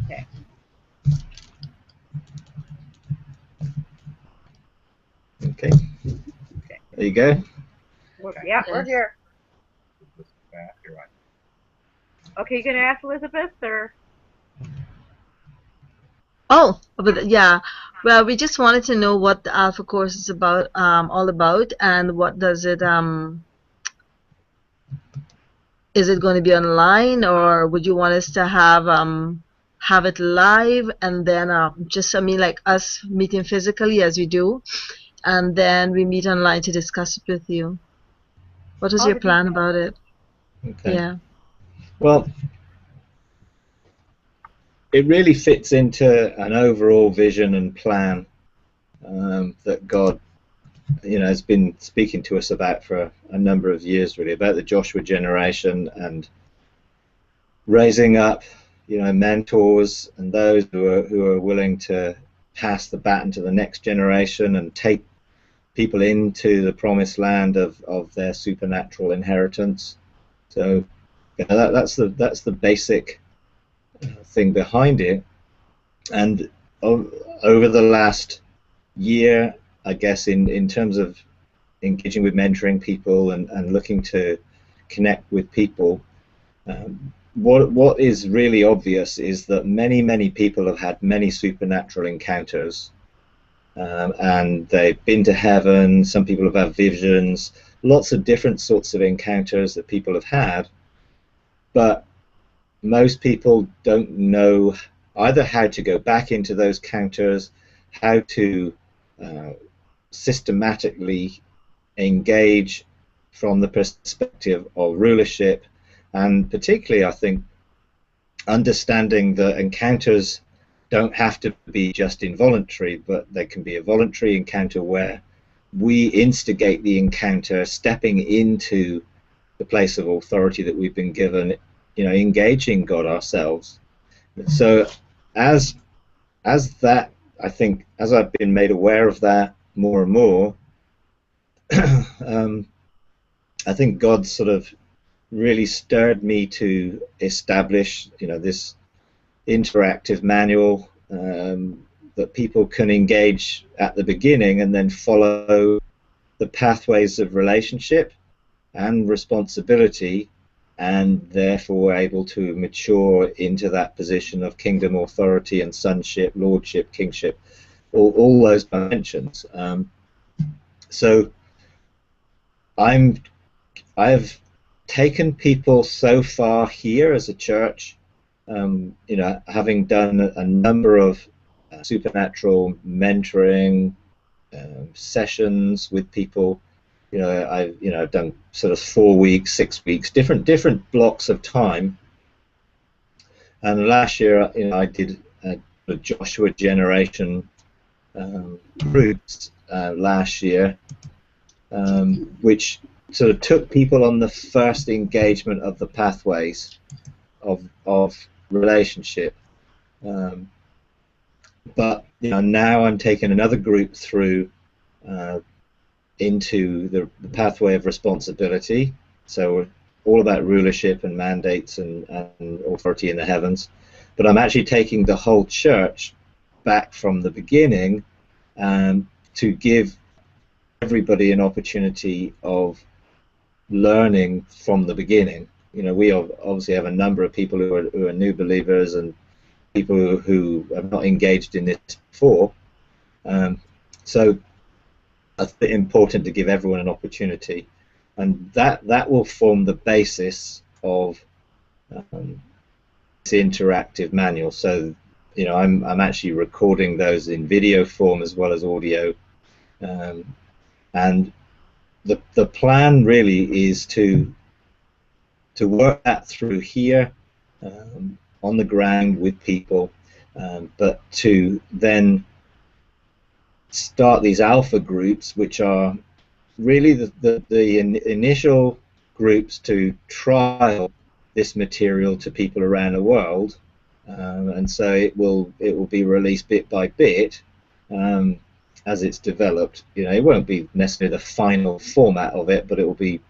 Okay. Okay. There you go. Yeah, we're here. Okay, you gonna ask Elizabeth or? Oh, but yeah. Well, we just wanted to know what the Alpha course is about, all about, and what does it, is it going to be online, or would you want us to have it live and then just, I mean, like us meeting physically as we do, and then we meet online to discuss it with you? What is All your the plan details. about it? Okay. Yeah. Well, it really fits into an overall vision and plan that God, has been speaking to us about for a number of years, really, about the Joshua generation and raising up, mentors and those who are willing to pass the baton to the next generation and take people into the promised land of their supernatural inheritance. So that's the basic thing behind it. And over the last year, I guess, in terms of engaging with mentoring people and looking to connect with people, what is really obvious is that many people have had many supernatural encounters, and they've been to heaven. Some people have had visions, lots of different sorts of encounters that people have had, but most people don't know either how to go back into those encounters, how to uh, systematically engage from the perspective of rulership, and particularly, I think, understanding that encounters don't have to be just involuntary, but they can be a voluntary encounter where we instigate the encounter, stepping into the place of authority that we've been given, engaging God ourselves. So as that, I think, as I've been made aware of that more and more, I think God sort of really stirred me to establish, this interactive manual that people can engage at the beginning and then follow the pathways of relationship and responsibility, and therefore able to mature into that position of kingdom authority and sonship, lordship, kingship, all those dimensions. So I've taken people so far here as a church, having done a number of supernatural mentoring sessions with people. I've done sort of 4 weeks, 6 weeks, different blocks of time. And last year, I did the Joshua generation groups last year, which sort of took people on the first engagement of the pathways of relationship. But now I'm taking another group through into the pathway of responsibility. So we're all about rulership and mandates and authority in the heavens. But I'm actually taking the whole church back from the beginning to give everybody an opportunity of learning from the beginning. We obviously have a number of people who are new believers and people who have not engaged in this before. So it's important to give everyone an opportunity, and that will form the basis of this interactive manual. So I'm actually recording those in video form as well as audio, and the plan really is to work that through here on the ground with people, but to then start these alpha groups, which are really the initial groups to trial this material to people around the world, and so it will be released bit by bit as it's developed. It won't be necessarily the final format of it, but it will be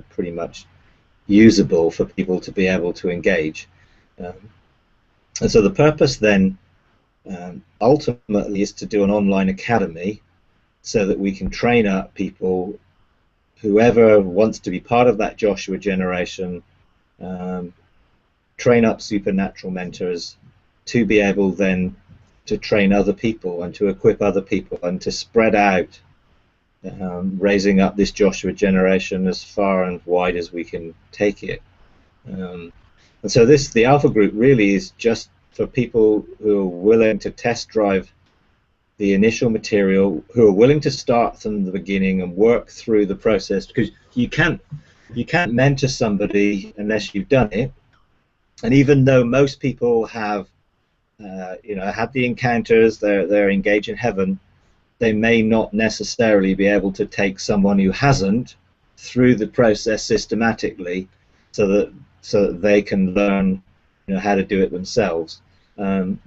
pretty much usable for people to be able to engage. And so the purpose then ultimately is to do an online academy so that we can train up people, whoever wants to be part of that Joshua generation, train up supernatural mentors to be able then to train other people and to equip other people and to spread out, raising up this Joshua generation as far and wide as we can take it. And so the Alpha group really is just for people who are willing to test drive the initial material, who are willing to start from the beginning and work through the process, because you can't mentor somebody unless you've done it. And even though most people have had the encounters, they're engaged in heaven, they may not necessarily be able to take someone who hasn't through the process systematically, so that they can learn how to do it themselves.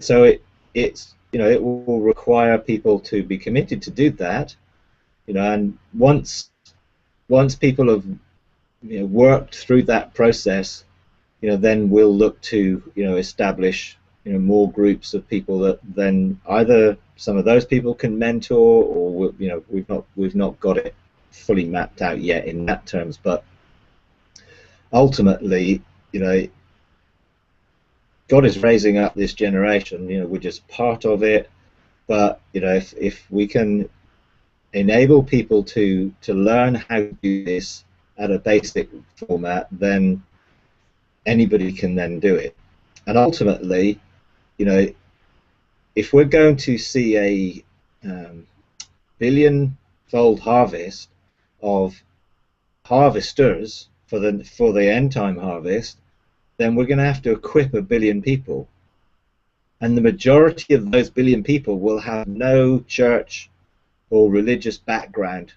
So it will require people to be committed to do that, and once people have worked through that process, then we'll look to establish more groups of people that then either some of those people can mentor, or we've not got it fully mapped out yet in that terms, but ultimately God is raising up this generation. We're just part of it, but if we can enable people to learn how to do this at a basic format, then anybody can then do it. And ultimately, if we're going to see a billion-fold harvest of harvesters for the end time harvest, then we're going to have to equip 1 billion people, and the majority of those 1 billion people will have no church or religious background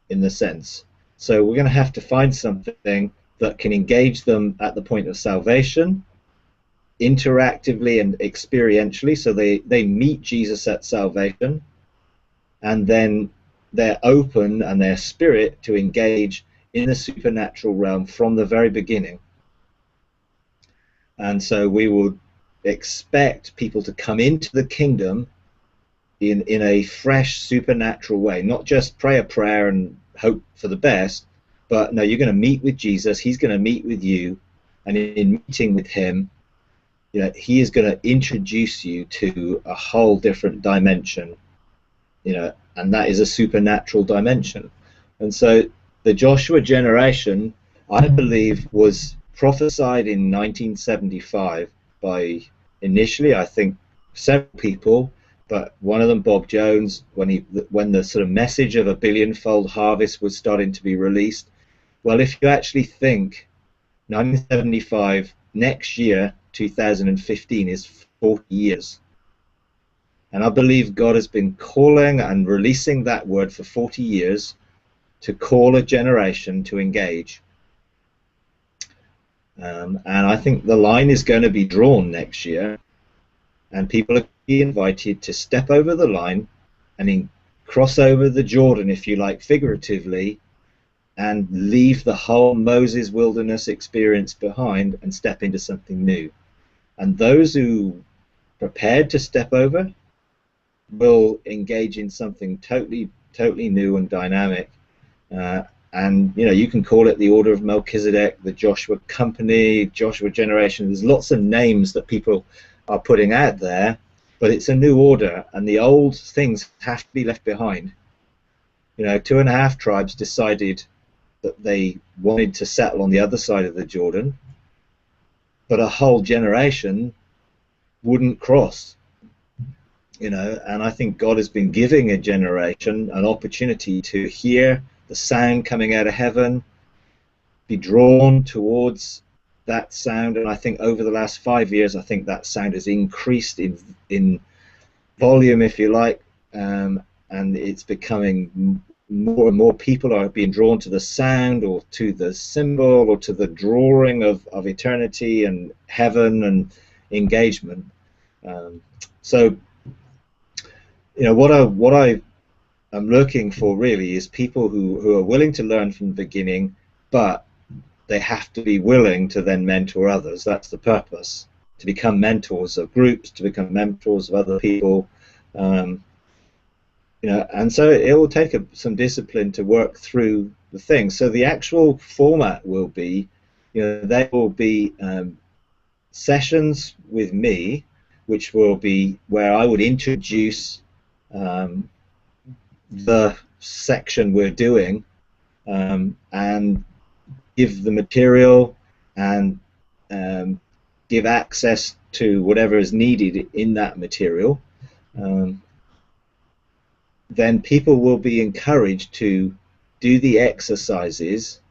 in the sense. So we're going to have to find something that can engage them at the point of salvation, interactively and experientially, so they meet Jesus at salvation, and then they're open and their spirit to engage in the supernatural realm from the very beginning. And so we would expect people to come into the kingdom in a fresh supernatural way, not just pray a prayer and hope for the best, but no, you're going to meet with Jesus, he's going to meet with you, and in meeting with him, he is going to introduce you to a whole different dimension, and that is a supernatural dimension. And so the Joshua generation, I believe, was prophesied in 1975 by, initially, I think, several people, but one of them, Bob Jones, when the sort of message of a billion-fold harvest was starting to be released. Well, if you actually think 1975, next year, 2015, is 40 years. And I believe God has been calling and releasing that word for 40 years to call a generation to engage. And I think the line is going to be drawn next year, and people are being invited to step over the line and cross over the Jordan, if you like, figuratively, and leave the whole Moses wilderness experience behind and step into something new. And those who prepared to step over will engage in something totally new and dynamic. And you can call it the Order of Melchizedek, the Joshua Company, Joshua Generation. There's lots of names that people are putting out there, but it's a new order, and the old things have to be left behind. 2.5 tribes decided that they wanted to settle on the other side of the Jordan, but a whole generation wouldn't cross. And I think God has been giving a generation an opportunity to hear the sound coming out of heaven, be drawn towards that sound, and I think over the last 5 years, I think that sound has increased in volume, if you like, and it's becoming more and more people are being drawn to the sound, or to the symbol, or to the drawing of eternity and heaven and engagement. So, what I am looking for really is people who are willing to learn from the beginning, but they have to be willing to then mentor others. That's the purpose. to become mentors of groups, to become mentors of other people. You know, and so it will take some discipline to work through the thing. So the actual format will be, you know, there will be sessions with me, which will be where I would introduce the section we're doing and give the material and give access to whatever is needed in that material. Then people will be encouraged to do the exercises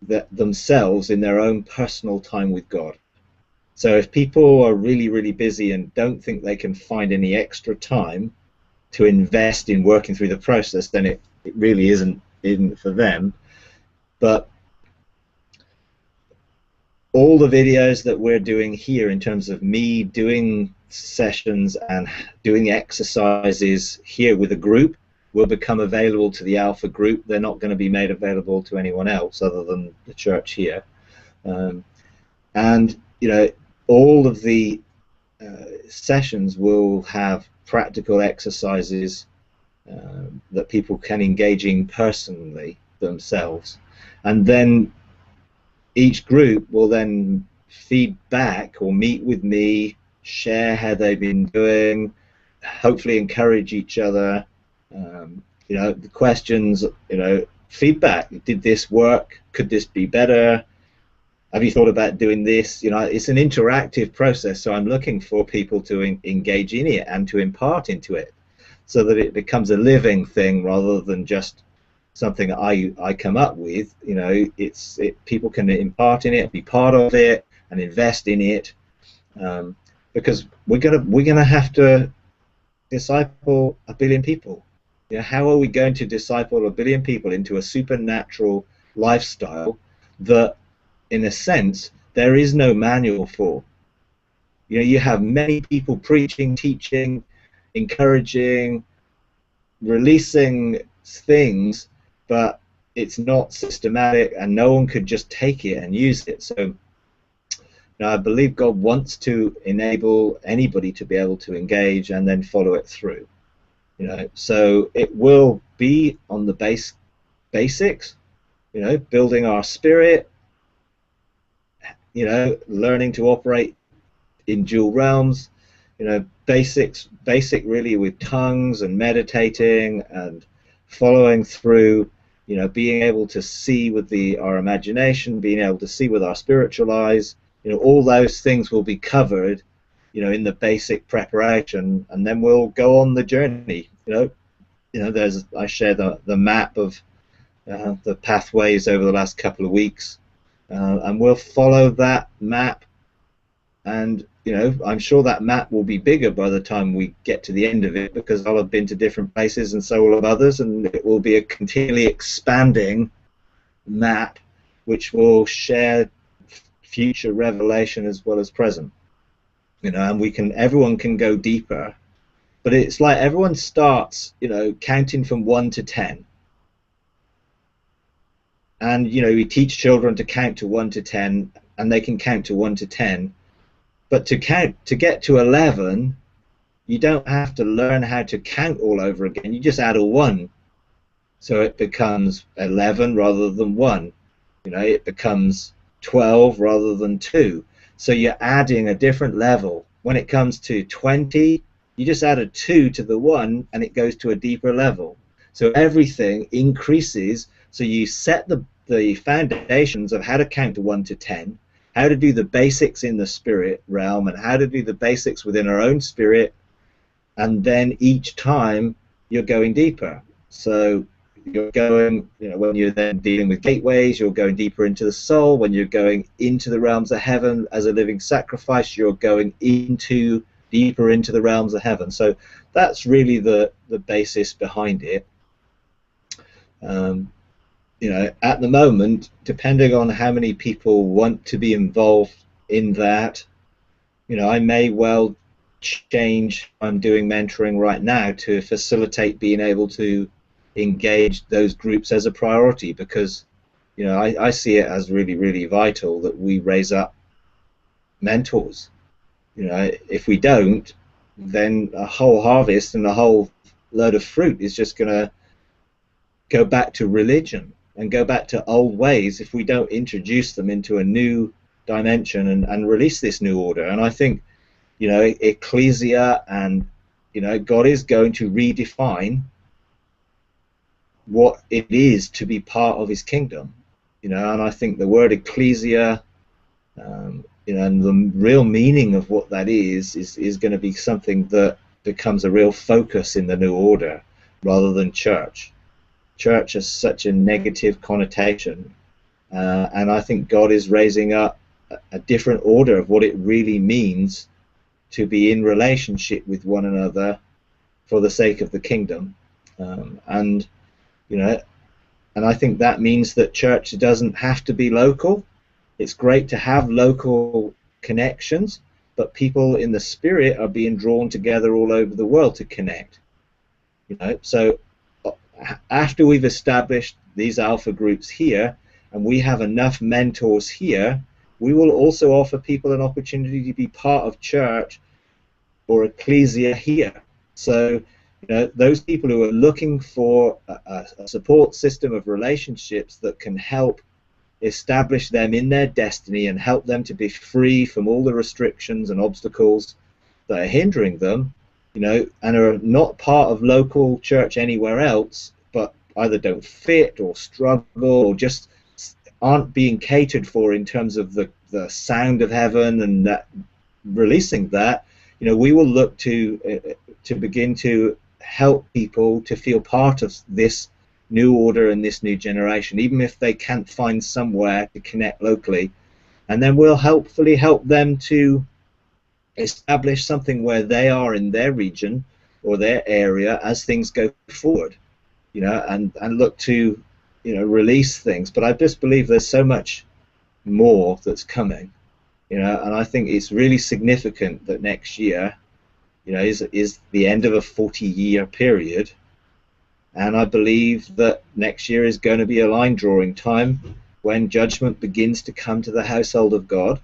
that themselves in their own personal time with God. So if people are really, really busy and don't think they can find any extra time to invest in working through the process, then it really isn't for them. But all the videos that we're doing here in terms of me doing sessions and doing exercises here with a group will become available to the Alpha group. They're not going to be made available to anyone else other than the church here. And you know, all of the sessions will have practical exercises that people can engage in personally themselves, and then each group will then feed back or meet with me, share how they've been doing, hopefully encourage each other. You know, the questions, you know, feedback. Did this work? Could this be better? Have you thought about doing this? You know, it's an interactive process, so I'm looking for people to engage in it and to impart into it, so that it becomes a living thing rather than just something I come up with. You know, people can impart in it, be part of it, and invest in it, because we're gonna have to disciple 1 billion people. You know, how are we going to disciple 1 billion people into a supernatural lifestyle that, in a sense, there is no manual for? You know, you have many people preaching, teaching, encouraging, releasing things, but it's not systematic, and no one could just take it and use it. So, you know, I believe God wants to enable anybody to be able to engage and then follow it through. You know, so it will be on the basics. You know, building our spirit. You know, learning to operate in dual realms. You know, basic really with tongues and meditating and following through. You know, being able to see with our imagination, being able to see with our spiritual eyes. You know, all those things will be covered, you know, in the basic preparation, and then we'll go on the journey. You know, I share the map of the pathways over the last couple of weeks, and we'll follow that map. And you know, I'm sure that map will be bigger by the time we get to the end of it, because I'll have been to different places and so will have others, and it will be a continually expanding map which will share future revelation as well as present. You know, and everyone can go deeper, but it's like everyone starts, you know, counting from 1 to 10. And you know, we teach children to count to 1 to 10, and they can count to 1 to 10. But to get to 11, you don't have to learn how to count all over again. You just add a 1, so it becomes 11 rather than 1. You know, it becomes 12 rather than 2. So you're adding a different level. When it comes to 20, you just add a 2 to the 1, and it goes to a deeper level. So everything increases. So you set the foundations of how to count to 1 to 10. How to do the basics in the spirit realm, and how to do the basics within our own spirit, and then each time you're going deeper. So you're going, you know, when you're then dealing with gateways, you're going deeper into the soul. When you're going into the realms of heaven as a living sacrifice, you're going deeper into the realms of heaven. So that's really the basis behind it. You know, at the moment, depending on how many people want to be involved in that, you know, I may well change. I'm doing mentoring right now to facilitate being able to engage those groups as a priority, because, you know, I see it as really, really vital that we raise up mentors. If we don't, then a whole harvest and a whole load of fruit is just going to go back to religion and go back to old ways if we don't introduce them into a new dimension and release this new order. And I think, ecclesia and, God is going to redefine what it is to be part of his kingdom. And I think the word ecclesia, and the real meaning of what that is going to be something that becomes a real focus in the new order rather than church. Church has such a negative connotation, and I think God is raising up a different order of what it really means to be in relationship with one another for the sake of the kingdom. And I think that means that church doesn't have to be local. It's great to have local connections, but people in the spirit are being drawn together all over the world to connect. So after we've established these alpha groups here, and we have enough mentors here, we will also offer people an opportunity to be part of church or ecclesia here. So, those people who are looking for a support system of relationships that can help establish them in their destiny and help them to be free from all the restrictions and obstacles that are hindering them, and are not part of local church anywhere else, but either don't fit or struggle or just aren't being catered for in terms of the sound of heaven and that releasing that, we will look to begin to help people to feel part of this new order and this new generation, even if they can't find somewhere to connect locally. And then we'll hopefully help them to establish something where they are in their region or their area as things go forward, and look to, release things. But I just believe there's so much more that's coming, and I think it's really significant that next year, is the end of a 40-year period. And I believe that next year is going to be a line drawing time when judgment begins to come to the household of God.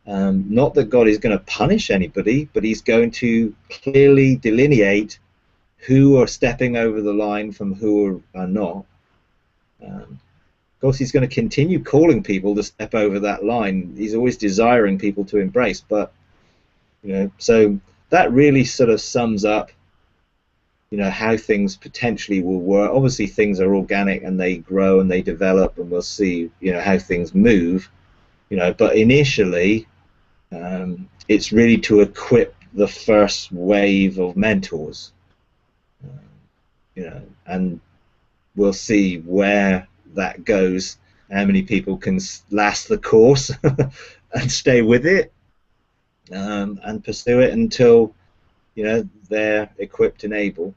Not that God is going to punish anybody, but he's going to clearly delineate who are stepping over the line from who are not. Of course, he's going to continue calling people to step over that line. He's always desiring people to embrace. But, so that really sort of sums up how things potentially will work. Obviously, things are organic and they grow and they develop, and we'll see, how things move. But initially, it's really to equip the first wave of mentors. And we'll see where that goes. How many people can last the course and stay with it, and pursue it until they're equipped and able.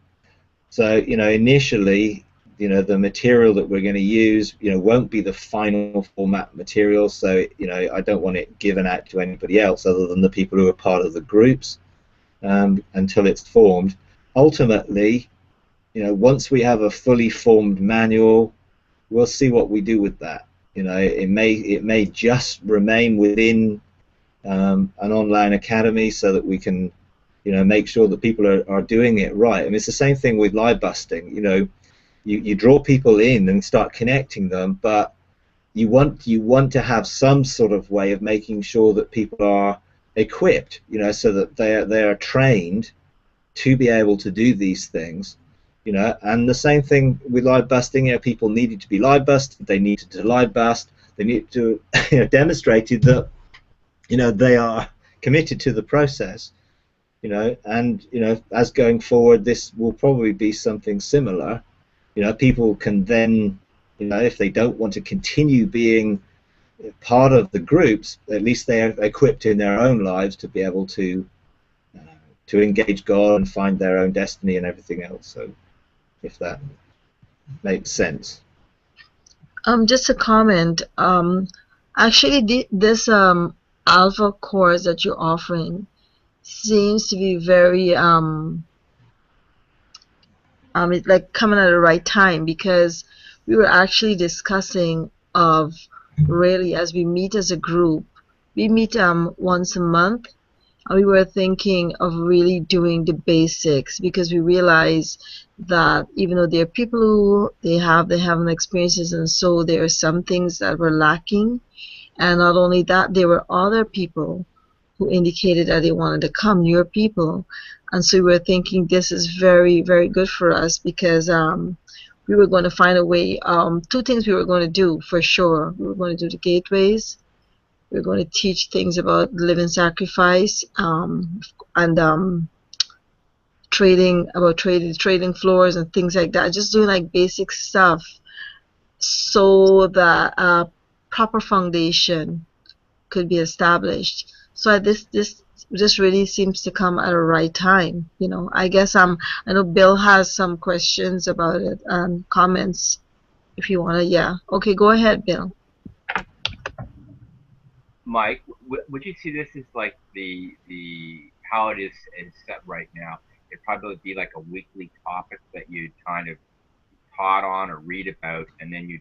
So, initially, the material that we're going to use, won't be the final format material. So, I don't want it given out to anybody else other than the people who are part of the groups, until it's formed. Ultimately, once we have a fully formed manual, we'll see what we do with that. It may just remain within an online academy so that we can make sure that people are doing it right. I mean, it's the same thing with live busting. You draw people in and start connecting them, but you want to have some sort of way of making sure that people are equipped, so that they are trained to be able to do these things. And the same thing with live busting. People needed to be live busted. They needed to live bust. They needed to demonstrated that they are committed to the process. And as going forward, this will probably be something similar. People can then, if they don't want to continue being part of the groups, at least they are equipped in their own lives to be able to engage God and find their own destiny and everything else. So, if that makes sense. Just a comment. Actually, this alpha course that you're offering seems to be very it's like coming at the right time, because we were actually discussing of really, as we meet as a group, we meet once a month, and we were thinking of really doing the basics because we realize that even though there are people who they have experiences, and so there are some things that were lacking. And not only that, there were other people who indicated that they wanted to come, your people. And so we were thinking this is very, very good for us because we were going to find a way. Two things we were going to do for sure. We were going to do the gateways. We were going to teach things about living sacrifice and trading floors and things like that. Just doing like basic stuff so that a proper foundation could be established. So this really seems to come at a right time. You know, I guess I know Bill has some questions about it and comments if you want to. Yeah. Okay, go ahead, Bill. Mike, would you see this as like the how it is set right now? It'd probably be like a weekly topic that you kind of taught on or read about, and then you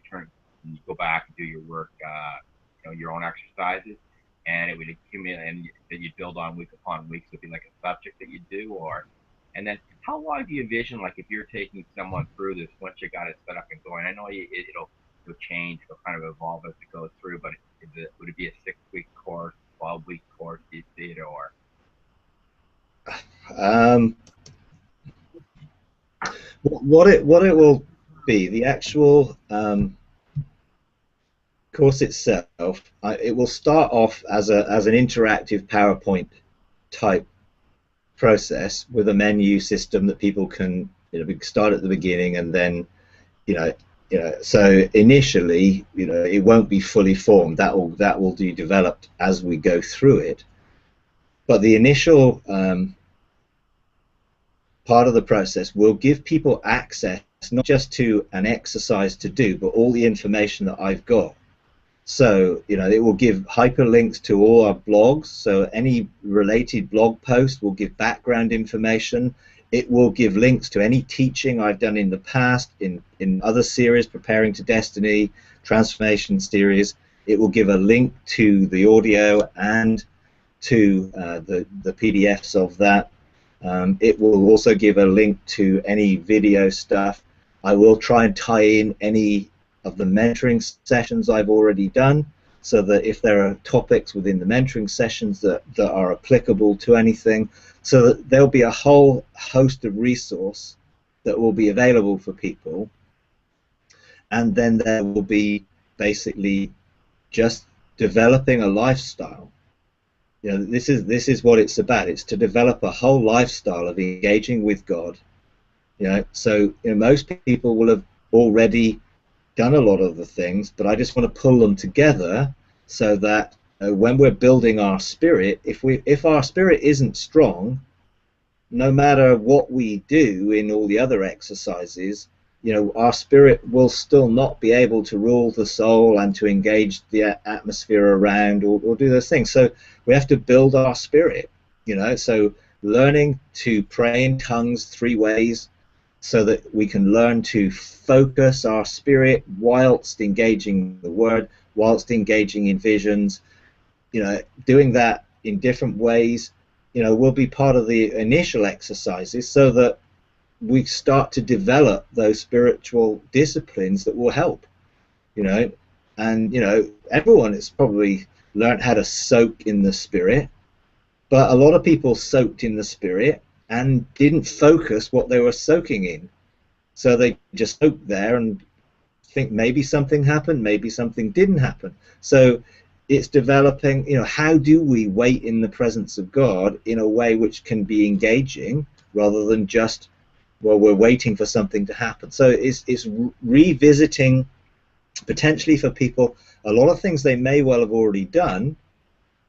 go back and do your work, your own exercises, and it would accumulate, and that you build on week upon week. So it'd be like a subject that you do, and then how long do you envision, like if you're taking someone through this once you got it set up and going? I know it'll change, it'll kind of evolve as it goes through, but would it be a 6-week course, 12-week course? Do you see it, or? What it will be, the actual course itself, it will start off as an interactive PowerPoint type process with a menu system that people can start at the beginning, and then so initially it won't be fully formed. That will be developed as we go through it, but the initial part of the process will give people access not just to an exercise to do, but all the information that I've got. So it will give hyperlinks to all our blogs, so any related blog post will give background information. It will give links to any teaching I've done in the past in other series, Preparing to Destiny, Transformation series. It will give a link to the audio and to the PDFs of that. It will also give a link to any video stuff. I will try and tie in any of the mentoring sessions I've already done, so that if there are topics within the mentoring sessions that are applicable to anything, so that there'll be a whole host of resource that will be available for people. And then there will be basically just developing a lifestyle. This is what it's about. It's to develop a whole lifestyle of engaging with God. So most people will have already done a lot of the things, but I just want to pull them together so that when we're building our spirit, if our spirit isn't strong, no matter what we do in all the other exercises, our spirit will still not be able to rule the soul and to engage the atmosphere around or do those things. So we have to build our spirit, so learning to pray in tongues 3 ways, so that we can learn to focus our spirit whilst engaging the word, whilst engaging in visions. Doing that in different ways, will be part of the initial exercises, so that we start to develop those spiritual disciplines that will help. And everyone has probably learned how to soak in the spirit, but a lot of people soaked in the spirit and didn't focus what they were soaking in. So they just soaked there and think maybe something happened, maybe something didn't happen. So it's developing, how do we wait in the presence of God in a way which can be engaging rather than just, well, we're waiting for something to happen. So it's revisiting, potentially for people, a lot of things they may well have already done,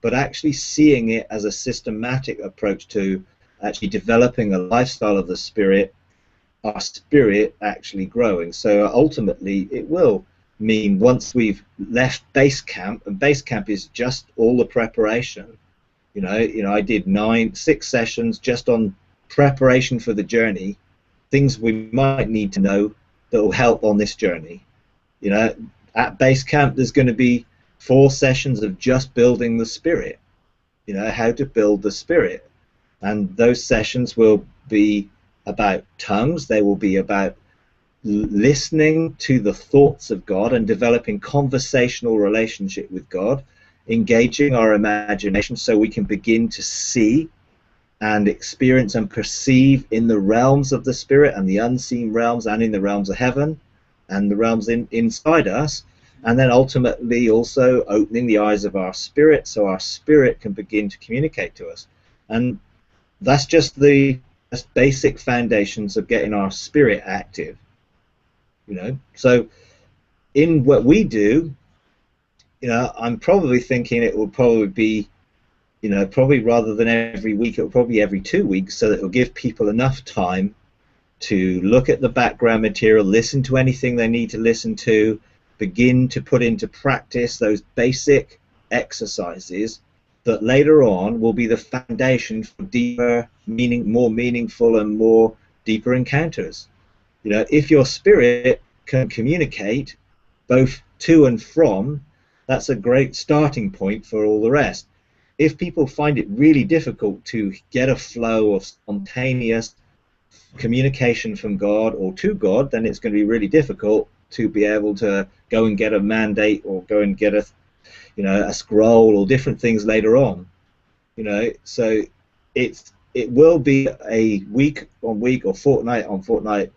but actually seeing it as a systematic approach to actually developing a lifestyle of the spirit, our spirit actually growing. So ultimately it will mean once we've left base camp, and base camp is just all the preparation. I did 6 sessions just on preparation for the journey, things we might need to know that will help on this journey. At base camp there's going to be 4 sessions of just building the spirit, how to build the spirit. And those sessions will be about tongues. They will be about listening to the thoughts of God and developing conversational relationship with God, engaging our imagination so we can begin to see and experience and perceive in the realms of the spirit and the unseen realms, and in the realms of heaven and the realms inside us, and then ultimately also opening the eyes of our spirit so our spirit can begin to communicate to us. And that's just the basic foundations of getting our spirit active. So in what we do, I'm probably thinking it will probably be, probably rather than every week, it will probably be every 2 weeks, so that it will give people enough time to look at the background material, listen to anything they need to listen to, begin to put into practice those basic exercises that later on will be the foundation for deeper, more meaningful and more deeper encounters. If your spirit can communicate both to and from, that's a great starting point for all the rest. If people find it really difficult to get a flow of spontaneous communication from God or to God, then it's going to be really difficult to be able to go and get a mandate or go and get a scroll or different things later on. So it will be a week on week or fortnight on fortnight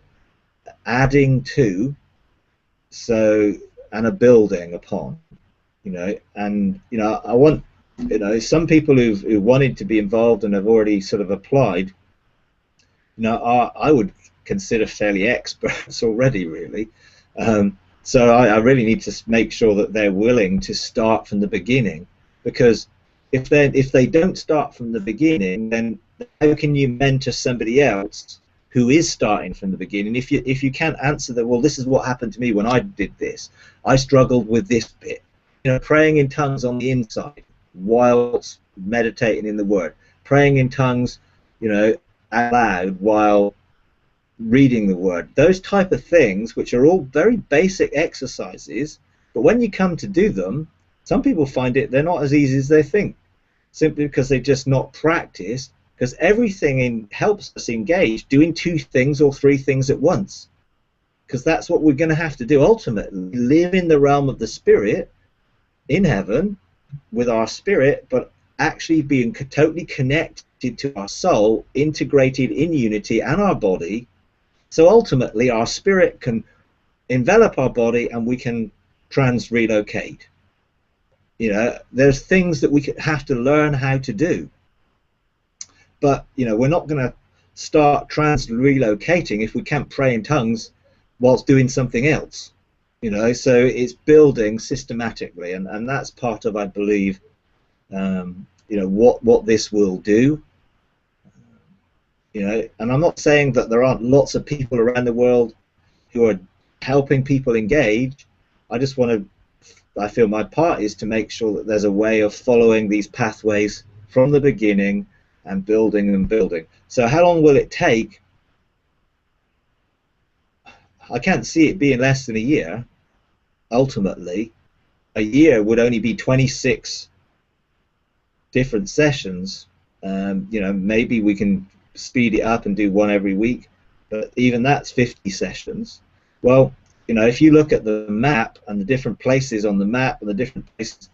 adding to, and a building upon, and I want, some people who wanted to be involved and have already sort of applied, I would consider fairly experts already, really. So I really need to make sure that they're willing to start from the beginning, because if they don't start from the beginning, then how can you mentor somebody else who is starting from the beginning if you can't answer that? Well, this is what happened to me when I did this. I struggled with this bit. Praying in tongues on the inside whilst meditating in the Word, praying in tongues, out loud while reading the Word. Those type of things, which are all very basic exercises, but when you come to do them, some people find they're not as easy as they think, simply because they've just not practiced. Because everything helps us engage doing 2 things or 3 things at once. Because that's what we're going to have to do ultimately. Live in the realm of the spirit, in heaven, with our spirit, but actually being totally connected to our soul, integrated in unity, and our body. So ultimately our spirit can envelop our body and we can trans-relocate. There's things that we have to learn how to do. But, we're not going to start trans-relocating if we can't pray in tongues whilst doing something else. So it's building systematically, and that's part of, I believe, what this will do. And I'm not saying that there aren't lots of people around the world who are helping people engage. I feel my part is to make sure that there's a way of following these pathways from the beginning and building and building. So how long will it take? I can't see it being less than a year. Ultimately, a year would only be 26 different sessions. Maybe we can speed it up and do 1 every week, but even that's 50 sessions. Well, if you look at the map and the different places on the map and the different places,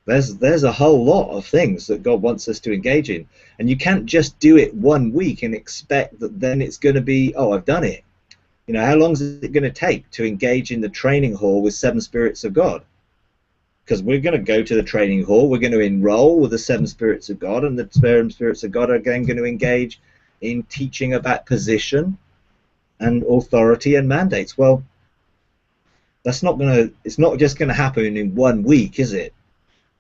there's a whole lot of things that God wants us to engage in, and you can't just do it 1 week and expect that then it's going to be, oh, I've done it. How long is it going to take to engage in the training hall with 7 spirits of God? Because we're going to go to the training hall, we're going to enroll with the 7 spirits of God, and the 7 spirits of God are again going to engage in teaching about position and authority and mandates. Well, it's not just going to happen in 1 week, is it?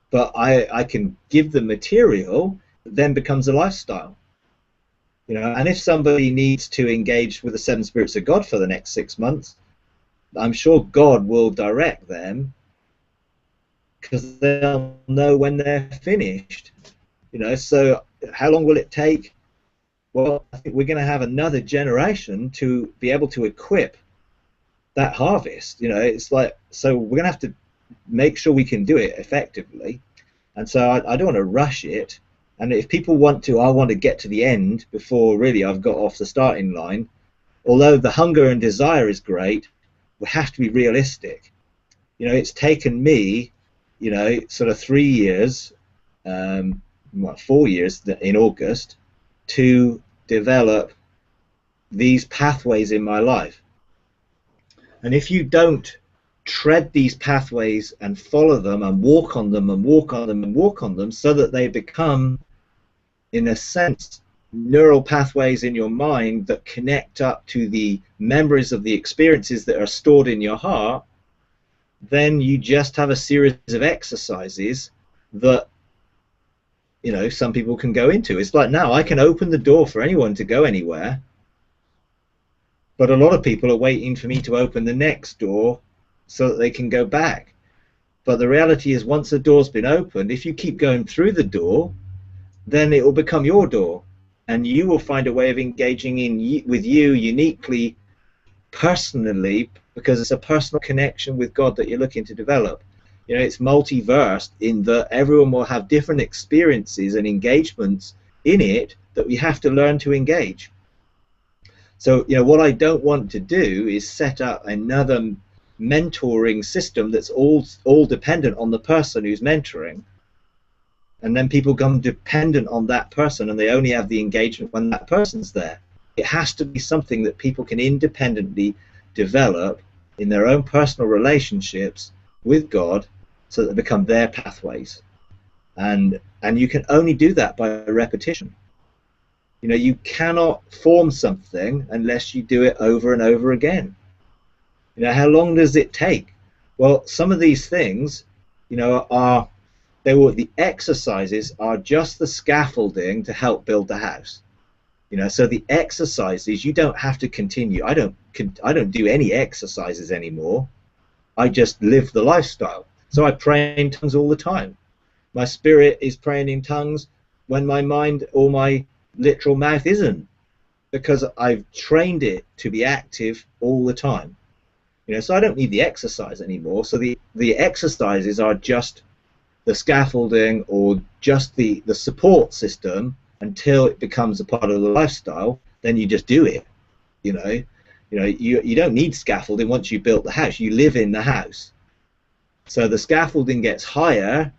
But I can give the material that then becomes a lifestyle. And if somebody needs to engage with the 7 spirits of God for the next 6 months, I'm sure God will direct them, because they'll know when they're finished. So how long will it take? Well, I think we're going to have another generation to be able to equip that harvest. It's like, so we're going to have to make sure we can do it effectively. And so I don't want to rush it. And if people want to, I want to get to the end before really I've got off the starting line. Although the hunger and desire is great, we have to be realistic. You know, it's taken me, you know, sort of 3 years, 4 years in August, to develop these pathways in my life. And if you don't tread these pathways and follow them and walk on them and walk on them and walk on them so that they become, in a sense, neural pathways in your mind that connect up to the memories of the experiences that are stored in your heart, then you just have a series of exercises that, you know, some people can go into. It's like now I can open the door for anyone to go anywhere, but a lot of people are waiting for me to open the next door so that they can go back. But the reality is, once the door's been opened, if you keep going through the door, then it will become your door, and you will find a way of engaging with you uniquely, personally, because it's a personal connection with God that you're looking to develop. You know, it's multiverse in that everyone will have different experiences and engagements in it that we have to learn to engage. So, you know, what I don't want to do is set up another mentoring system that's all dependent on the person who's mentoring, and then people become dependent on that person and they only have the engagement when that person's there. It has to be something that people can independently develop in their own personal relationships with God so that they become their pathways. And you can only do that by repetition. You know, you cannot form something unless you do it over and over again. You know, how long does it take? Well, some of these things, you know, the exercises are just the scaffolding to help build the house. You know, so the exercises, you don't have to continue. I don't do any exercises anymore. I just live the lifestyle. So I pray in tongues all the time. My spirit is praying in tongues when my mind or my literal mouth isn't, because I've trained it to be active all the time. You know, so I don't need the exercise anymore. So the exercises are just the scaffolding or just the support system until it becomes a part of the lifestyle. Then you just do it. You don't need scaffolding once you've built the house. You live in the house. So the scaffolding gets higher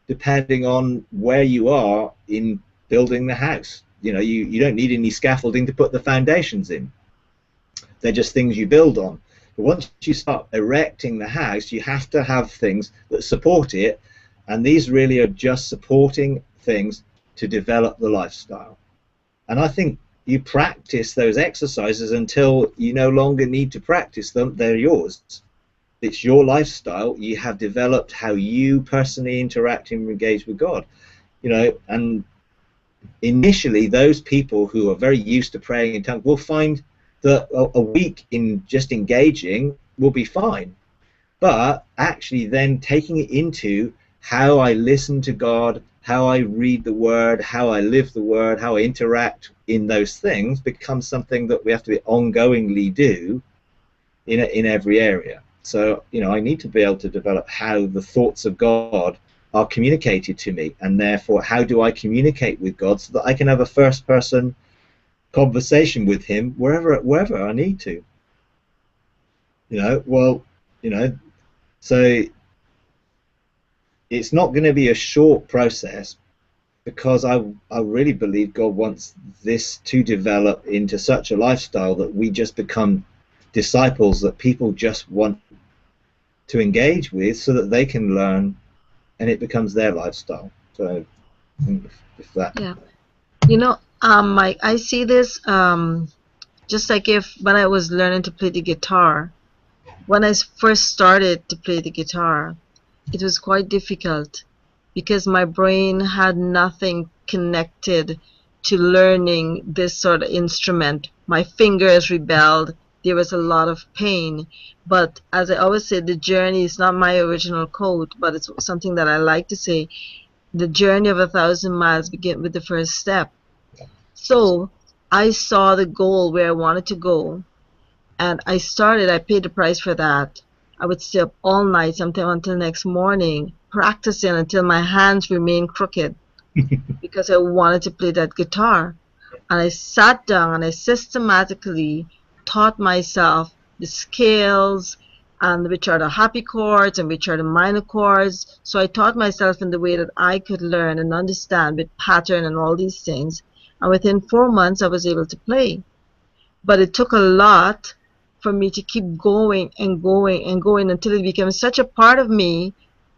depending on where you are in building the house. You know, you don't need any scaffolding to put the foundations in. They're just things you build on. But once you start erecting the house, you have to have things that support it, and these really are just supporting things to develop the lifestyle. And I think you practice those exercises until you no longer need to practice them. They're yours. It's your lifestyle. You have developed how you personally interact and engage with God. You know, and initially those people who are very used to praying in tongues will find that a week in just engaging will be fine. But actually then taking it into how I listen to God, how I read the Word, how I live the Word, how I interact in those things becomes something that we have to ongoingly do in every area. So, you know, I need to be able to develop how the thoughts of God are communicated to me, and therefore how do I communicate with God so that I can have a first-person conversation with Him wherever I need to. You know, well, you know, so it's not going to be a short process, because I really believe God wants this to develop into such a lifestyle that we just become disciples that people just want to engage with so that they can learn and it becomes their lifestyle. So if that. Yeah. You know, Mike, I see this just like when I was learning to play the guitar. When I first started to play the guitar, it was quite difficult because my brain had nothing connected to learning this sort of instrument. My fingers rebelled. There was a lot of pain. But as I always say, the journey is not my original quote, but it's something that I like to say. The journey of 1,000 miles begins with the first step. So I saw the goal where I wanted to go, and I paid the price for that. I would stay up all night, sometimes until next morning, practicing until my hands remained crooked because I wanted to play that guitar. And I sat down and I systematically taught myself the scales and which are the happy chords and which are the minor chords. So I taught myself in the way that I could learn and understand with pattern and all these things. And within 4 months, I was able to play. But it took a lot for me to keep going and going and going until it became such a part of me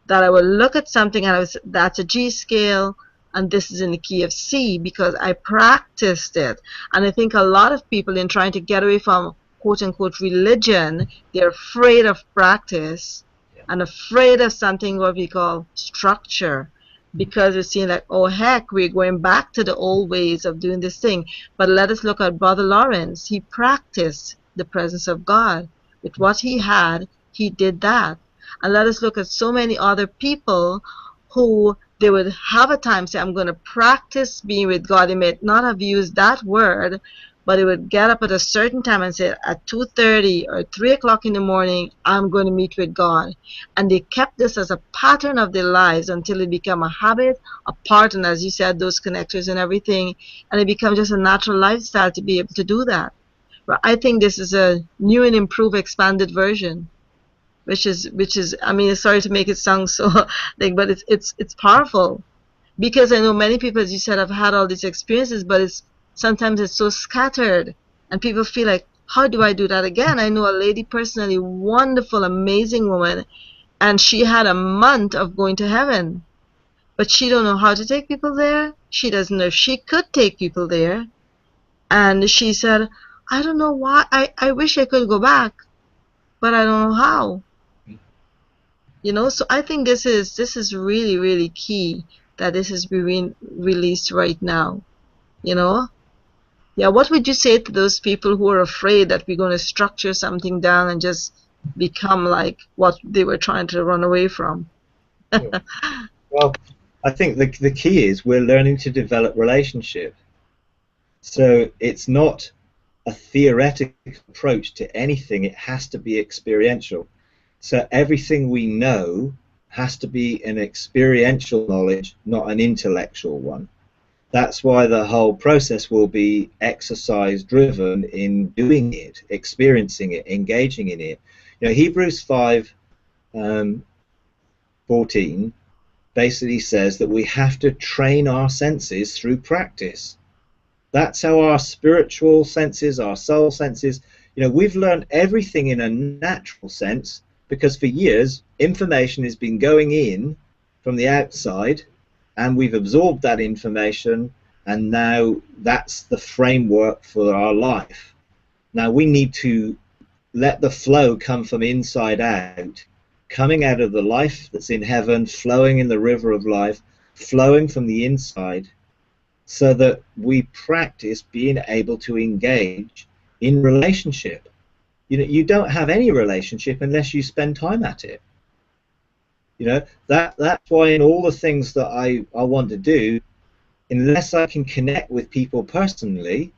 that I would look at something and that's a G scale and this is in the key of C because I practiced it. And I think a lot of people in trying to get away from quote unquote religion, they're afraid of practice and afraid of something what we call structure because it seems like, oh heck, we're going back to the old ways of doing this thing. But let us look at Brother Lawrence. He practiced the presence of God. With what he had, he did that. And let us look at so many other people who they would have a time say, I'm going to practice being with God. They may not have used that word, but they would get up at a certain time and say, at 2:30 or 3 o'clock in the morning, I'm going to meet with God. And they kept this as a pattern of their lives until it became a habit, a part, and as you said, those connectors and everything. And it becomes just a natural lifestyle to be able to do that. But I think this is a new and improved, expanded version. Which is I mean, sorry to make it sound so like, but it's powerful because I know many people, as you said, have had all these experiences, but sometimes it's so scattered and people feel like, how do I do that again? I know a lady personally, wonderful, amazing woman, and she had a month of going to heaven, but she don't know how to take people there. She doesn't know if she could take people there, and she said, I don't know why. I wish I could go back, but I don't know how. You know, so I think this is really, really key that this is being released right now. You know? Yeah, what would you say to those people who are afraid that we're going to structure something down and just become like what they were trying to run away from? Well, I think the key is we're learning to develop relationship. So it's not a theoretical approach to anything, it has to be experiential. So everything we know has to be an experiential knowledge, not an intellectual one. That's why the whole process will be exercise driven in doing it, experiencing it, engaging in it. You know, Hebrews 5:14 basically says that we have to train our senses through practice. That's how our spiritual senses, our soul senses, you know, we've learned everything in a natural sense because for years information has been going in from the outside and we've absorbed that information and now that's the framework for our life. Now we need to let the flow come from inside out, coming out of the life that's in heaven, flowing in the river of life, flowing from the inside, so that we practice being able to engage in relationship. You know, you don't have any relationship unless you spend time at it. You know, that's why in all the things that I want to do, unless I can connect with people personally,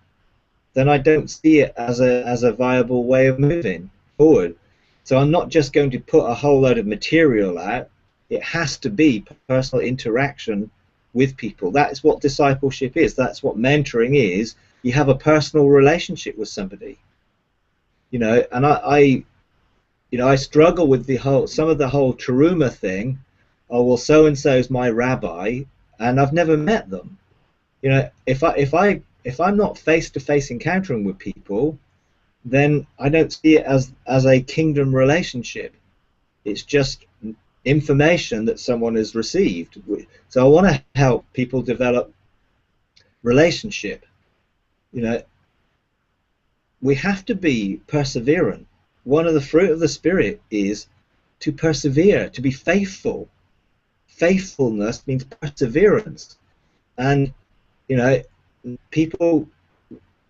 then I don't see it as a viable way of moving forward. So I'm not just going to put a whole load of material out. It has to be personal interaction with people. That's what discipleship is. That's what mentoring is. You have a personal relationship with somebody. You know, and I struggle with some of the whole teruma thing. Oh well, so and so's my rabbi, and I've never met them. You know, if I'm not face-to-face encountering with people, then I don't see it as a kingdom relationship. It's just information that someone has received. So I want to help people develop relationship. You know, we have to be perseverant. One of the fruit of the Spirit is to persevere, to be faithful. Faithfulness means perseverance. And, you know, people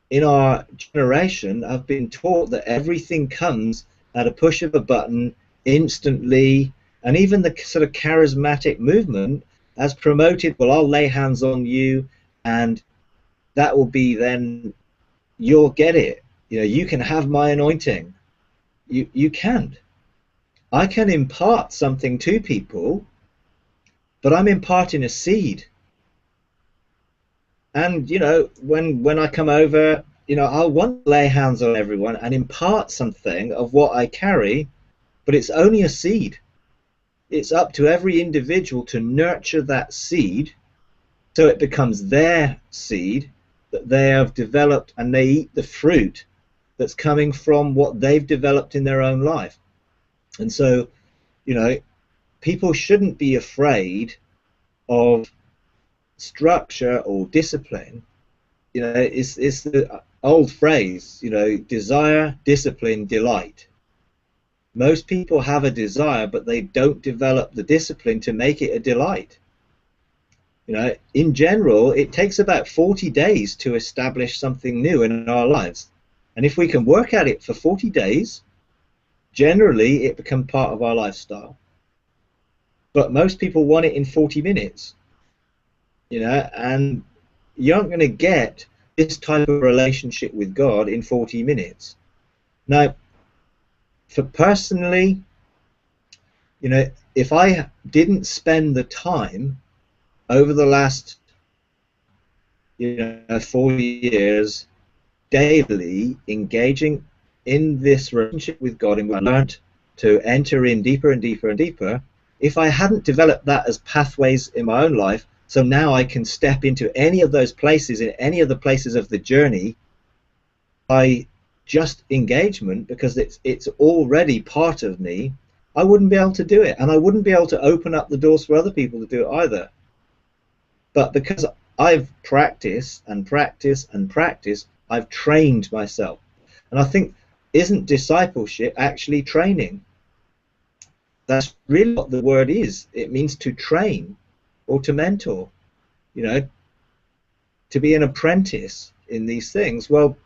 in our generation have been taught that everything comes at a push of a button, instantly, and even the sort of charismatic movement has promoted, well, I'll lay hands on you and that will be then, you'll get it. You know, you can have my anointing. You can't. I can impart something to people, but I'm imparting a seed. And when I come over, I'll want to lay hands on everyone and impart something of what I carry, but it's only a seed. It's up to every individual to nurture that seed so it becomes their seed that they have developed, and they eat the fruit that's coming from what they've developed in their own life. And so, people shouldn't be afraid of structure or discipline. It's the old phrase, desire, discipline, delight. Most people have a desire, but they don't develop the discipline to make it a delight. In general, it takes about 40 days to establish something new in our lives. And if we can work at it for 40 days, generally it becomes part of our lifestyle. But most people want it in 40 minutes. And you aren't going to get this type of relationship with God in 40 minutes. Now, for personally, if I didn't spend the time over the last 4 years daily engaging in this relationship with God, and I learned to enter in deeper and deeper and deeper, if I hadn't developed that as pathways in my own life, so now I can step into any of those places, in any of the places of the journey, by just engagement, because it's already part of me, I wouldn't be able to do it, and I wouldn't be able to open up the doors for other people to do it either. But because I've practiced and practiced and practiced, I've trained myself. And I think, isn't discipleship actually training? That's really what the word is. It means to train or to mentor, to be an apprentice in these things. Well,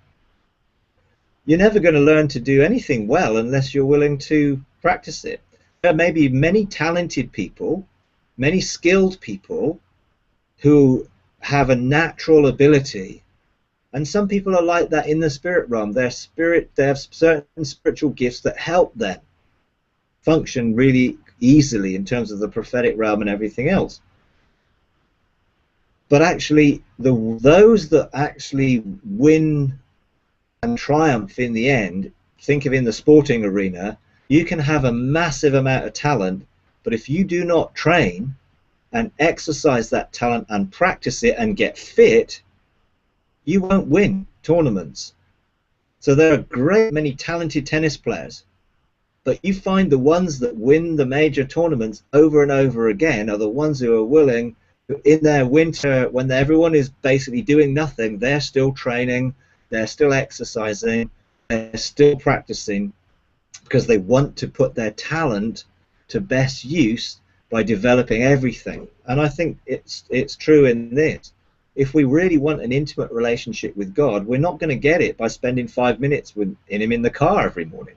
you're never going to learn to do anything well unless you're willing to practice it. There may be many talented people, many skilled people who have a natural ability, and some people are like that in the spirit realm. They have certain spiritual gifts that help them function really easily in terms of the prophetic realm and everything else. But actually, those that actually win and triumph in the end, think of in the sporting arena, you can have a massive amount of talent, but if you do not train and exercise that talent and practice it and get fit, you won't win tournaments. So there are a great many talented tennis players, but you find the ones that win the major tournaments over and over again are the ones who are willing, in their winter, when everyone is basically doing nothing, they're still training, they're still exercising, they're still practicing, because they want to put their talent to best use by developing everything. And I think it's true in this. If we really want an intimate relationship with God, we're not going to get it by spending 5 minutes in Him in the car every morning.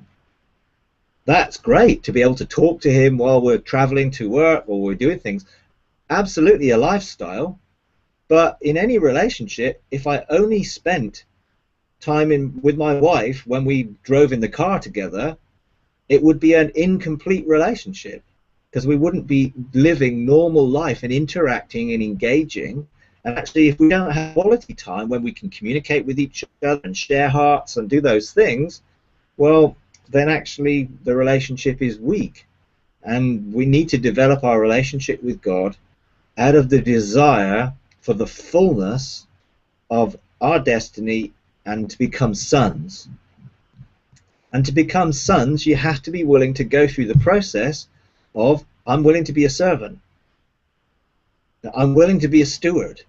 That's great to be able to talk to Him while we're traveling to work or we're doing things. Absolutely a lifestyle. But in any relationship, if I only spent time with my wife when we drove in the car together, it would be an incomplete relationship, because we wouldn't be living normal life and interacting and engaging. And actually, if we don't have quality time when we can communicate with each other and share hearts and do those things, well, then actually the relationship is weak. And we need to develop our relationship with God out of the desire for the fullness of our destiny and to become sons. And to become sons, you have to be willing to go through the process of, I'm willing to be a servant. I'm willing to be a steward.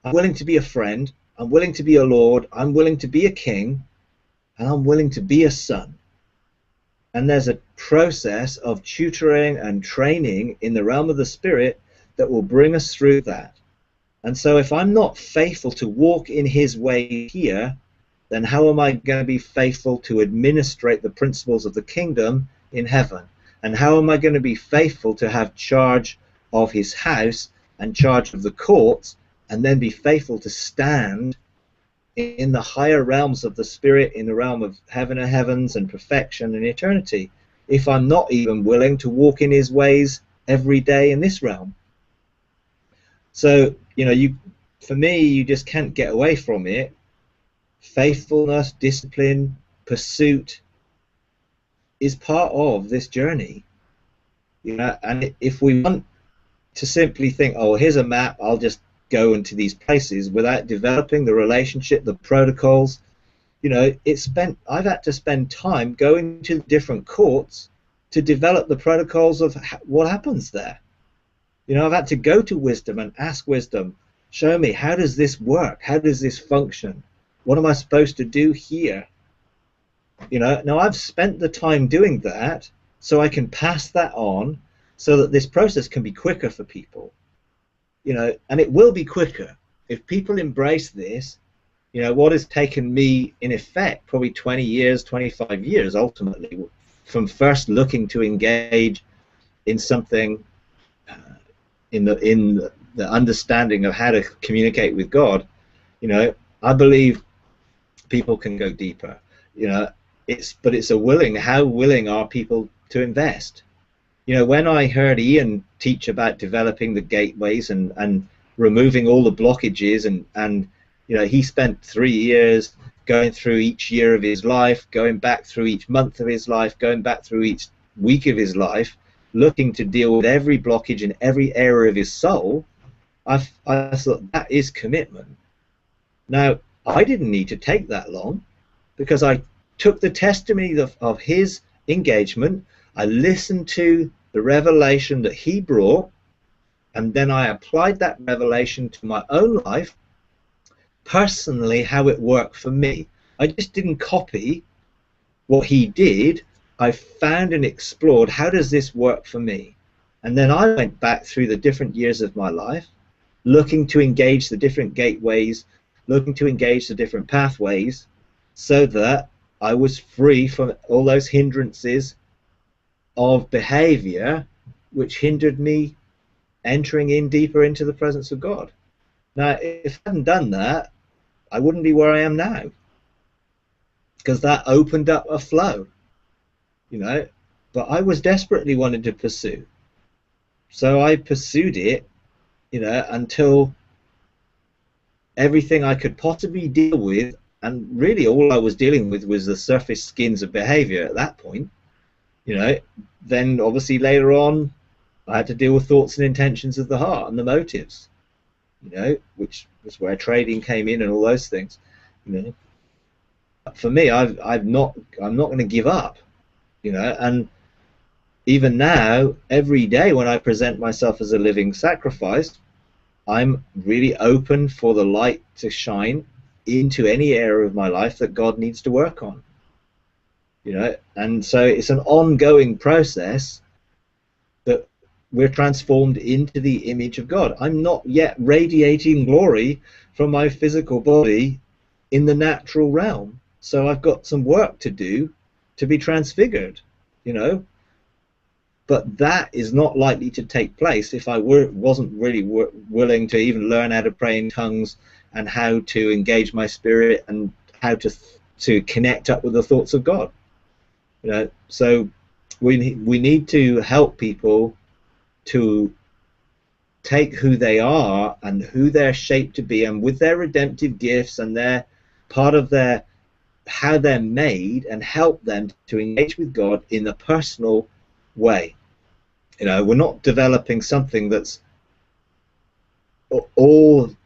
I'm willing to be a friend. I'm willing to be a lord. I'm willing to be a king. And I'm willing to be a son. And there's a process of tutoring and training in the realm of the spirit that will bring us through that. And so if I'm not faithful to walk in His way here, then how am I going to be faithful to administrate the principles of the kingdom in heaven? And how am I going to be faithful to have charge of His house and charge of the courts, and then be faithful to stand in the higher realms of the spirit, in the realm of heaven and heavens and perfection and eternity? if I'm not even willing to walk in his ways every day in this realm? So, for me, you just can't get away from it. Faithfulness, discipline, pursuit is part of this journey. And if we want to simply think, oh, here's a map, I'll just go into these places, without developing the relationship, the protocols, I've had to spend time going to different courts to develop the protocols of what happens there. I've had to go to wisdom and ask wisdom, show me, how does this work? How does this function? What am I supposed to do here? Now I've spent the time doing that so I can pass that on so that this process can be quicker for people. And it will be quicker if people embrace this. What has taken me, in effect, probably 20 years, 25 years, ultimately, from first looking to engage in something, in the understanding of how to communicate with God, I believe people can go deeper. But it's how willing are people to invest? When I heard Ian teach about developing the gateways and removing all the blockages, and he spent 3 years going through each year of his life, going back through each month of his life, going back through each week of his life, looking to deal with every blockage in every area of his soul. I thought, that is commitment. Now, I didn't need to take that long, because I took the testimony of his engagement, I listened to the revelation that he brought, and then I applied that revelation to my own life, personally, how it worked for me. I just didn't copy what he did. I found and explored, how does this work for me? And then I went back through the different years of my life, looking to engage the different gateways, looking to engage the different pathways, so that I was free from all those hindrances of behavior which hindered me entering in deeper into the presence of God. Now, if I hadn't done that, I wouldn't be where I am now, because that opened up a flow, but I was desperately wanting to pursue. So I pursued it, until everything I could possibly deal with, and really all I was dealing with was the surface skins of behavior at that point. Then obviously later on I had to deal with thoughts and intentions of the heart and the motives, which was where trading came in and all those things. For me, I'm not going to give up, and even now, every day when I present myself as a living sacrifice, I'm really open for the light to shine into any area of my life that God needs to work on. And so it's an ongoing process that we're transformed into the image of God. I'm not yet radiating glory from my physical body in the natural realm, so I've got some work to do to be transfigured, but that is not likely to take place if I wasn't really willing to even learn how to pray in tongues and how to engage my spirit and how to connect up with the thoughts of God. So we need to help people to take who they are and who they're shaped to be, and with their redemptive gifts and their part of their how they're made, and help them to engage with God in a personal way. We're not developing something that's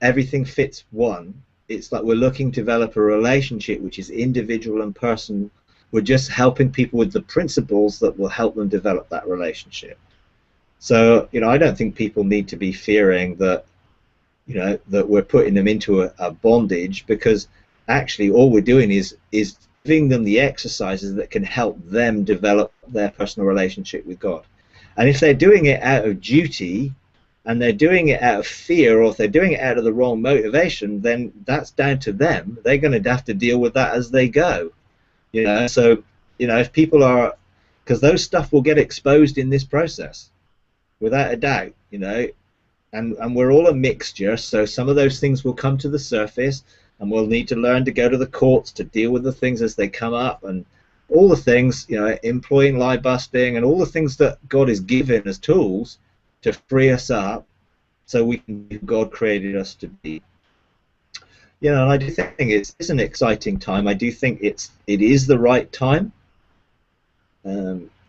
everything fits one. It's like we're looking to develop a relationship which is individual and personal. We're just helping people with the principles that will help them develop that relationship. So, I don't think people need to be fearing that, that we're putting them into a bondage, because actually all we're doing is giving them the exercises that can help them develop their personal relationship with God. And if they're doing it out of duty, and they're doing it out of fear, or if they're doing it out of the wrong motivation, then that's down to them. They're going to have to deal with that as they go. So, if people are, because those stuff will get exposed in this process, without a doubt, and we're all a mixture, so some of those things will come to the surface, and we'll need to learn to go to the courts to deal with the things as they come up, and all the things, employing lie busting and all the things that God has given as tools to free us up so we can be who God created us to be. And I do think it's an exciting time. I do think it is the right time.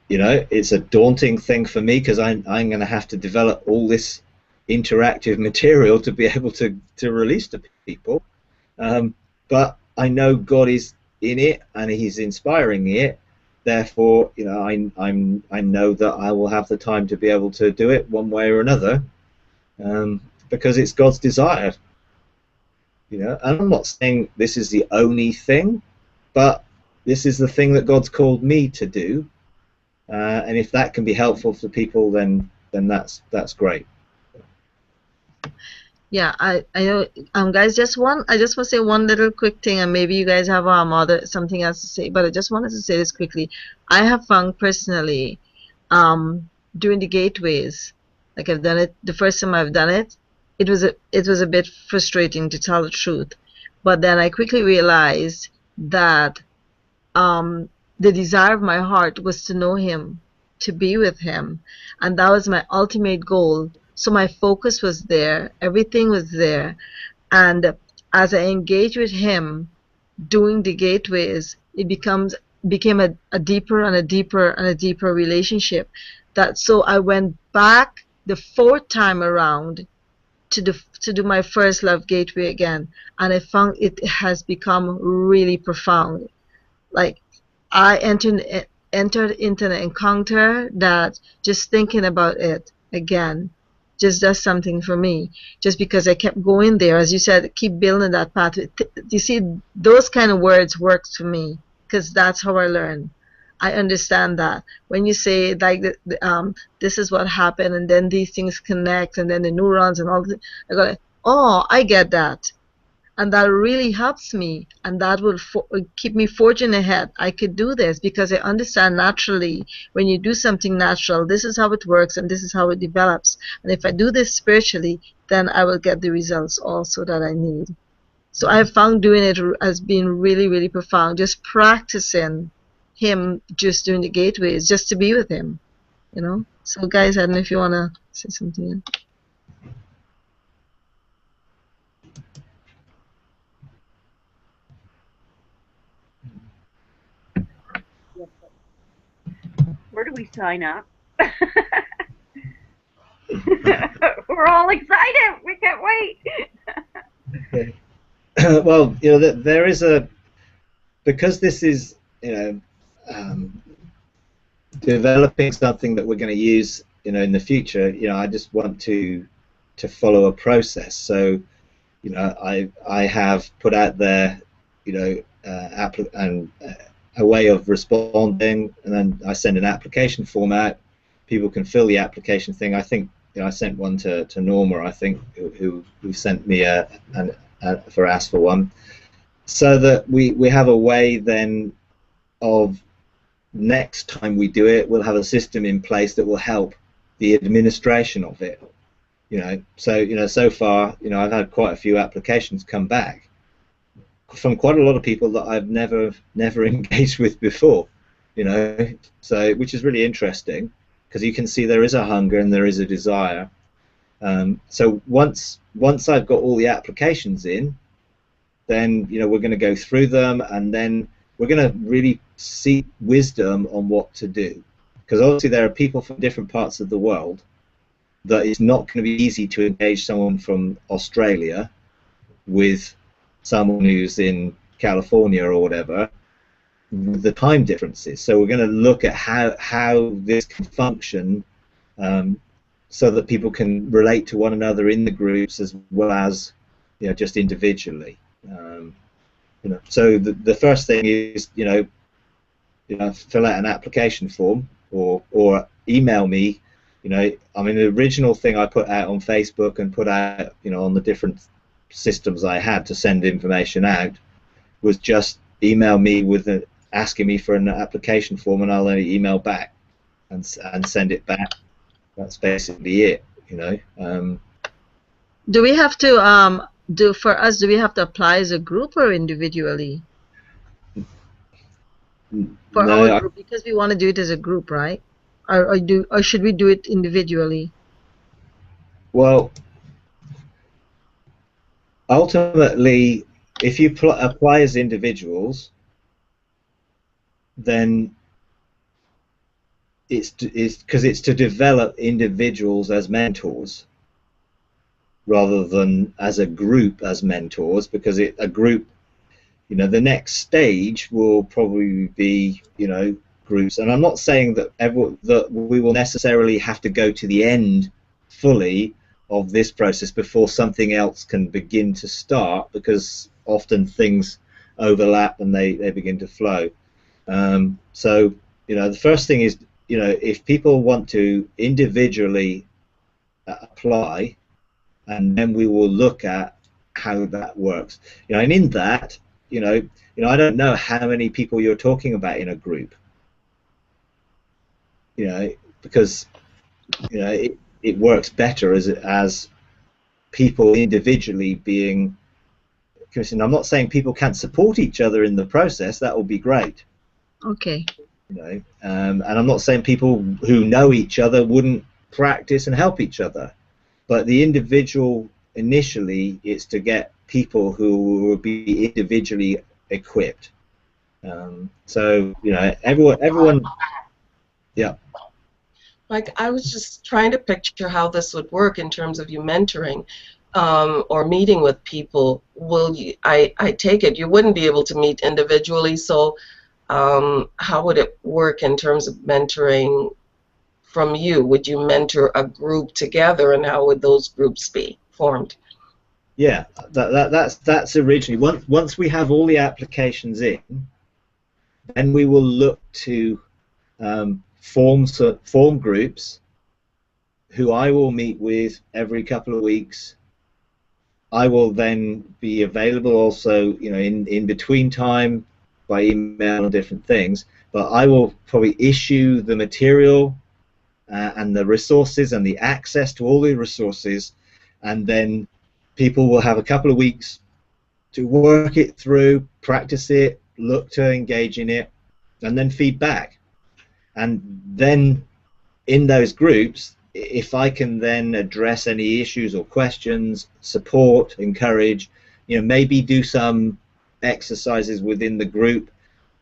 It's a daunting thing for me because I'm going to have to develop all this interactive material to be able to release to people. But I know God is in it and He's inspiring it. Therefore, I know that I will have the time to be able to do it one way or another, because it's God's desire. And I'm not saying this is the only thing, but this is the thing that God's called me to do. And if that can be helpful for people, then that's great. Yeah, I know, guys. I just want to say one little quick thing, and maybe you guys have something else to say. But I just wanted to say this quickly. I have found personally, doing the gateways, like I've done it the first time I've done it, it was a bit frustrating, to tell the truth. But then I quickly realized that the desire of my heart was to know Him, to be with Him, and that was my ultimate goal. So my focus was there, everything was there, and as I engaged with Him doing the gateways, it became a deeper and a deeper and a deeper relationship. So I went back the 4th time around to do my first love gateway again, and I found it has become really profound. Like, I entered into an encounter that just thinking about it again just does something for me, just because I kept going there. As you said, keep building that path. You see, those kind of words works for me, because that's how I learn. I understand that when you say like this is what happened, and then these things connect, and then the neurons and all that, I go like, oh, I get that, and that really helps me, and that will keep me forging ahead. I could do this because I understand naturally. When you do something natural, this is how it works, and this is how it develops. And if I do this spiritually, then I will get the results also that I need. So I have found doing it as being really, really profound. Just practicing Him, just doing the gateways, just to be with Him, So guys, I don't know if you want to say something. Where do we sign up? We're all excited. We can't wait. Okay. Well, there is because this is, developing something that we're going to use, in the future. I just want to follow a process. So, I have put out there, a way of responding, and then I send an application form out. People can fill the application thing. I think I sent one to Norma, I think, who sent me for Ask for One, so that we have a way then of next time we do it, we'll have a system in place that will help the administration of it. So far, I've had quite a few applications come back from quite a lot of people that I've never engaged with before, so which is really interesting, because you can see there is a hunger and there is a desire. So once I've got all the applications in, then we're going to go through them, and then we're going to really seek wisdom on what to do, because obviously there are people from different parts of the world that it's not going to be easy to engage someone from Australia with someone who's in California or whatever, the time differences. So we're going to look at how this can function, so that people can relate to one another in the groups as well as just individually. So the first thing is fill out an application form or email me. The original thing I put out on Facebook and put out on the different systems I had to send information out was just email me asking me for an application form, and I'll only email back and send it back. That's basically it. Do we have to do we have to apply as a group or individually? for No, our group? Because we want to do it as a group, right? Or should we do it individually? well, ultimately, if you apply as individuals, then it's because it's to develop individuals as mentors rather than as a group as mentors, because a group, the next stage will probably be, groups. And I'm not saying that that we will necessarily have to go to the end fully of this process before something else can begin to start, because often things overlap and they begin to flow. So, the first thing is, if people want to individually apply, and then we will look at how that works. And in that, I don't know how many people you're talking about in a group. Because it works better as people individually being. And I'm not saying people can't support each other in the process. That will be great. Okay. And I'm not saying people who know each other wouldn't practice and help each other, but the individual initially is to get people who will be individually equipped. So everyone, yeah. Like, I was just trying to picture how this would work in terms of you mentoring or meeting with people. I take it you wouldn't be able to meet individually, so how would it work in terms of mentoring from you? Would you mentor a group together, and how would those groups be formed? Yeah, that's originally, once we have all the applications in, then we will look to form groups who I will meet with every couple of weeks. I will then be available also, in between time by email and different things, but I will probably issue the material and the resources and the access to all the resources, and then people will have a couple of weeks to work it through, practice it, look to engage in it, and then feedback. And then in those groups, if I can then address any issues or questions, support, encourage, maybe do some exercises within the group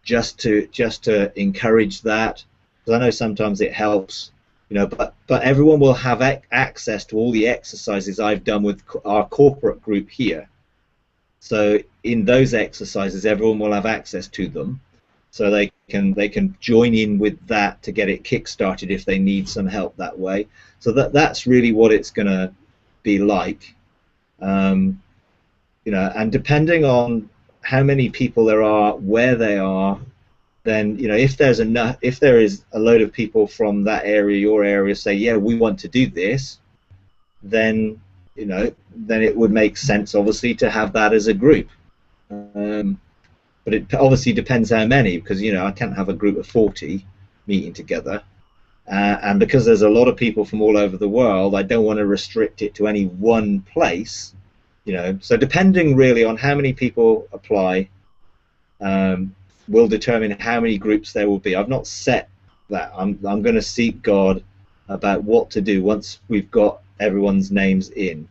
just to encourage that, because I know sometimes it helps, but everyone will have access to all the exercises I've done with our corporate group here. So in those exercises, everyone will have access to them, so they can join in with that to get it kick-started if they need some help that way. So that's really what it's going to be like, and depending on how many people there are, where they are, then if there is a load of people from that area, your area, say, yeah, we want to do this, then then it would make sense, obviously, to have that as a group. But it obviously depends how many, because I can't have a group of 40 meeting together, and because there's a lot of people from all over the world, I don't want to restrict it to any one place. So depending really on how many people apply, will determine how many groups there will be. I've not set that. I'm going to seek God about what to do once we've got everyone's names in,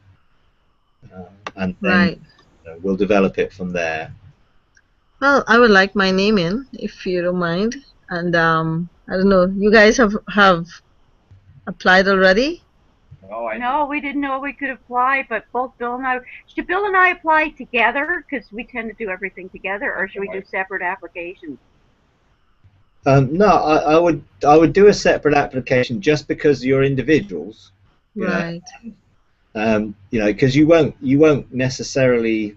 and then Right. We'll develop it from there. Well, I would like my name in, if you don't mind. And I don't know, you guys have applied already? No, we didn't know we could apply, but both Bill and I, should Bill and I apply together, because we tend to do everything together, or should we do separate applications? No, I would do a separate application just because you're individuals. Right. Because you won't necessarily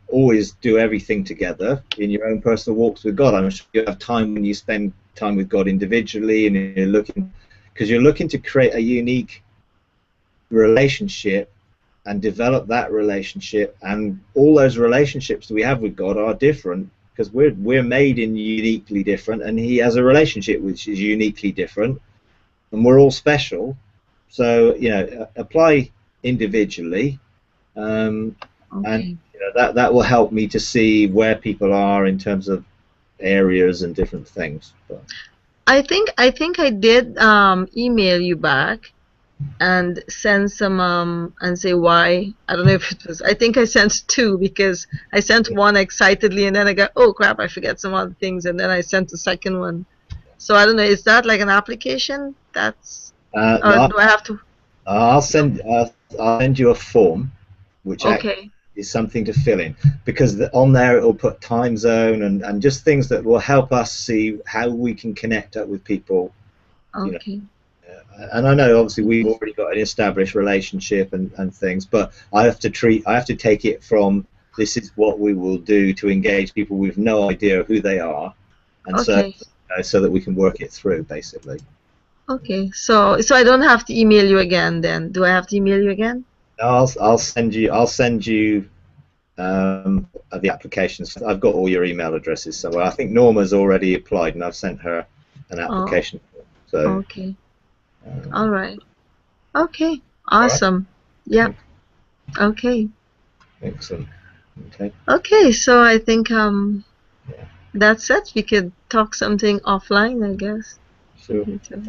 always do everything together in your own personal walks with God. I'm sure you have time when you spend time with God individually, and you're looking to create a unique relationship and develop that relationship, and all those relationships that we have with God are different, because we're made in uniquely different, and He has a relationship which is uniquely different, and we're all special. So apply individually, Okay. and that will help me to see where people are in terms of areas and different things. But I think I did email you back and send some and say why. I don't know if it was. I think I sent two because I sent one excitedly and then I got, oh crap, I forget some other things, and then I sent the second one. So I don't know. Is that like an application? That's or no, do I have to? I'll send you a form, which Okay. is something to fill in, because on there it will put time zone and just things that will help us see how we can connect up with people. Okay. And I know obviously we've already got an established relationship and things, but I have to take it from this is what we will do to engage people with no idea who they are, and Okay. so that we can work it through basically. Okay. So I don't have to email you again then. Do I have to email you again? I'll send you the applications. I've got all your email addresses somewhere. I think Norma's already applied, and I've sent her an application. So Okay. All right. Okay. Awesome. Yep. Okay. excellent. Okay. Okay. So I think that's it. We could talk something offline, I guess. Sure. Me too.